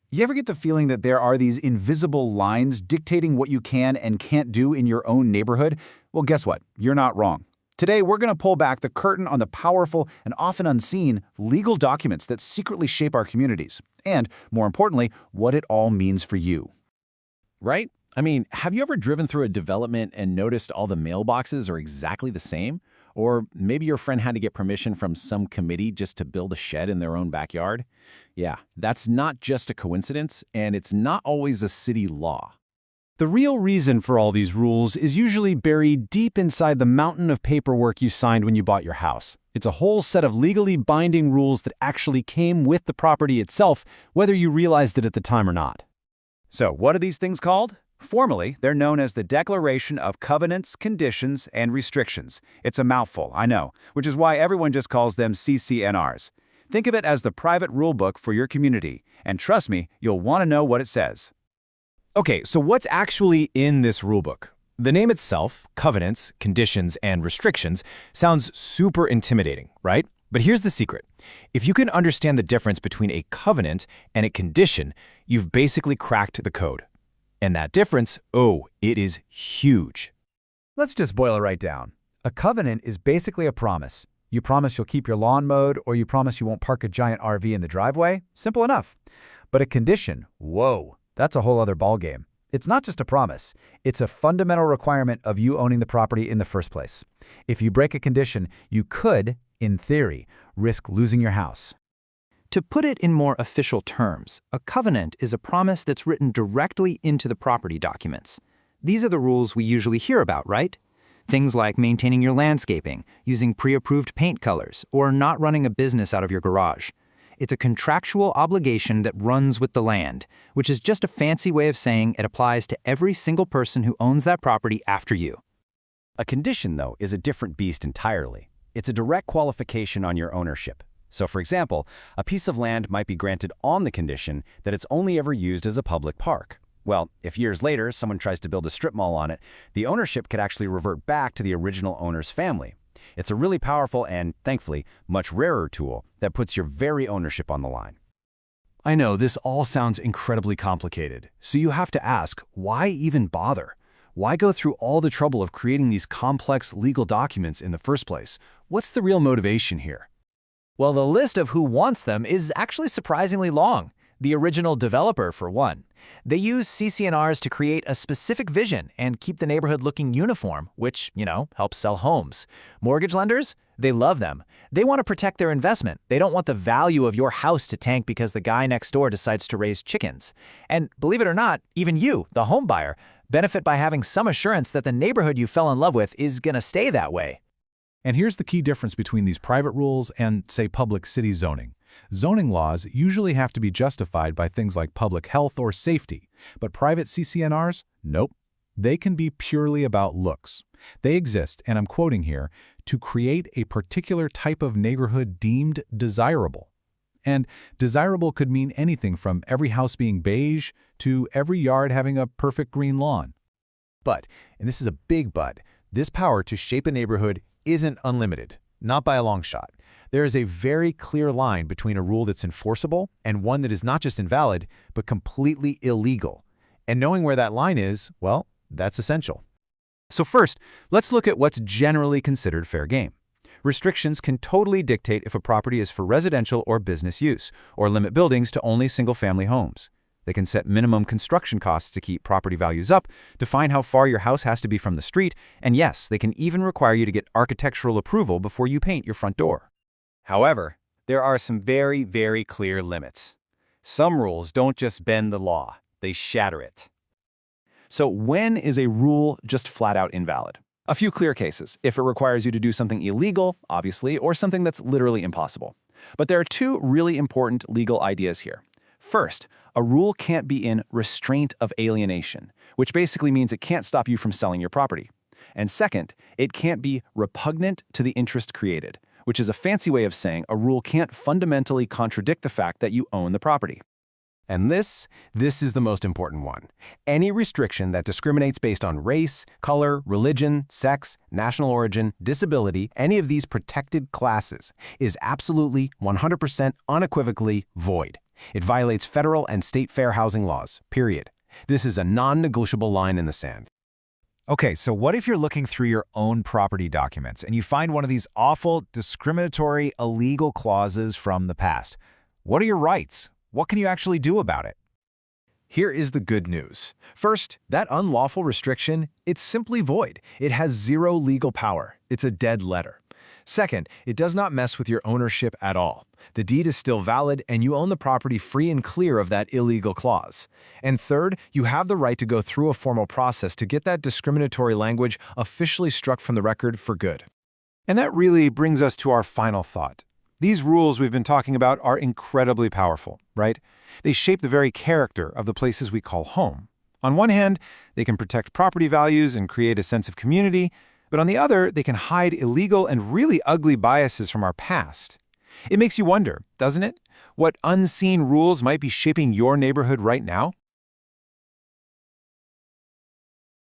You ever get the feeling that there are these invisible lines dictating what you can and can't do in your own neighborhood? Well, guess what? You're not wrong. Today, we're going to pull back the curtain on the powerful and often unseen legal documents that secretly shape our communities, and, more importantly, what it all means for you. Right? I mean, have you ever driven through a development and noticed all the mailboxes are exactly the same? Or maybe your friend had to get permission from some committee just to build a shed in their own backyard? Yeah, that's not just a coincidence, and it's not always a city law. The real reason for all these rules is usually buried deep inside the mountain of paperwork you signed when you bought your house. It's a whole set of legally binding rules that actually came with the property itself, whether you realized it at the time or not. So, what are these things called? Formally, they're known as the Declaration of Covenants, Conditions, and Restrictions. It's a mouthful, I know, which is why everyone just calls them CC&Rs. Think of it as the private rulebook for your community, and trust me, you'll want to know what it says. Okay, so what's actually in this rulebook? The name itself, Covenants, Conditions, and Restrictions, sounds super intimidating, right? But here's the secret. If you can understand the difference between a covenant and a condition, you've basically cracked the code. And that difference, it is huge. Let's just boil it right down. A covenant is basically a promise. You promise you'll keep your lawn mowed, or you promise you won't park a giant RV in the driveway. Simple enough. But a condition, whoa, that's a whole other ballgame. It's not just a promise. It's a fundamental requirement of you owning the property in the first place. If you break a condition, you could, in theory, risk losing your house. To put it in more official terms, a covenant is a promise that's written directly into the property documents. These are the rules we usually hear about, right? Things like maintaining your landscaping, using pre-approved paint colors, or not running a business out of your garage. It's a contractual obligation that runs with the land, which is just a fancy way of saying it applies to every single person who owns that property after you. A condition, though, is a different beast entirely. It's a direct qualification on your ownership. So, for example, a piece of land might be granted on the condition that it's only ever used as a public park. Well, if years later someone tries to build a strip mall on it, the ownership could actually revert back to the original owner's family. It's a really powerful and, thankfully, much rarer tool that puts your very ownership on the line. I know this all sounds incredibly complicated, so you have to ask, why even bother? Why go through all the trouble of creating these complex legal documents in the first place? What's the real motivation here? Well, the list of who wants them is actually surprisingly long. The original developer, for one. They use CC&Rs to create a specific vision and keep the neighborhood looking uniform, which, helps sell homes. Mortgage lenders? They love them. They want to protect their investment. They don't want the value of your house to tank because the guy next door decides to raise chickens. And believe it or not, even you, the home buyer, benefit by having some assurance that the neighborhood you fell in love with is going to stay that way. And here's the key difference between these private rules and, say, public city zoning. Zoning laws usually have to be justified by things like public health or safety, but private CC&Rs? Nope. They can be purely about looks. They exist, and I'm quoting here, to create a particular type of neighborhood deemed desirable. And desirable could mean anything from every house being beige to every yard having a perfect green lawn. But, and this is a big but, this power to shape a neighborhood isn't unlimited, not by a long shot. There is a very clear line between a rule that's enforceable and one that is not just invalid, but completely illegal. And knowing where that line is, well, that's essential. So first, let's look at what's generally considered fair game. Restrictions can totally dictate if a property is for residential or business use, or limit buildings to only single-family homes. They can set minimum construction costs to keep property values up, define how far your house has to be from the street, and yes, they can even require you to get architectural approval before you paint your front door. However, there are some very, very clear limits. Some rules don't just bend the law, they shatter it. So when is a rule just flat out invalid? A few clear cases, if it requires you to do something illegal, obviously, or something that's literally impossible. But there are two really important legal ideas here. First, a rule can't be in restraint of alienation, which basically means it can't stop you from selling your property. And second, it can't be repugnant to the interest created, which is a fancy way of saying a rule can't fundamentally contradict the fact that you own the property. And this is the most important one. Any restriction that discriminates based on race, color, religion, sex, national origin, disability, any of these protected classes, is absolutely 100% unequivocally void. It violates federal and state fair housing laws, period. This is a non-negotiable line in the sand. Okay, so what if you're looking through your own property documents and you find one of these awful, discriminatory, illegal clauses from the past? What are your rights? What can you actually do about it? Here is the good news. First, that unlawful restriction, it's simply void. It has zero legal power. It's a dead letter. Second, it does not mess with your ownership at all. The deed is still valid, and you own the property free and clear of that illegal clause. And third, you have the right to go through a formal process to get that discriminatory language officially struck from the record for good. And that really brings us to our final thought. These rules we've been talking about are incredibly powerful, right? They shape the very character of the places we call home. On one hand, they can protect property values and create a sense of community, but on the other, they can hide illegal and really ugly biases from our past. It makes you wonder, doesn't it? What unseen rules might be shaping your neighborhood right now?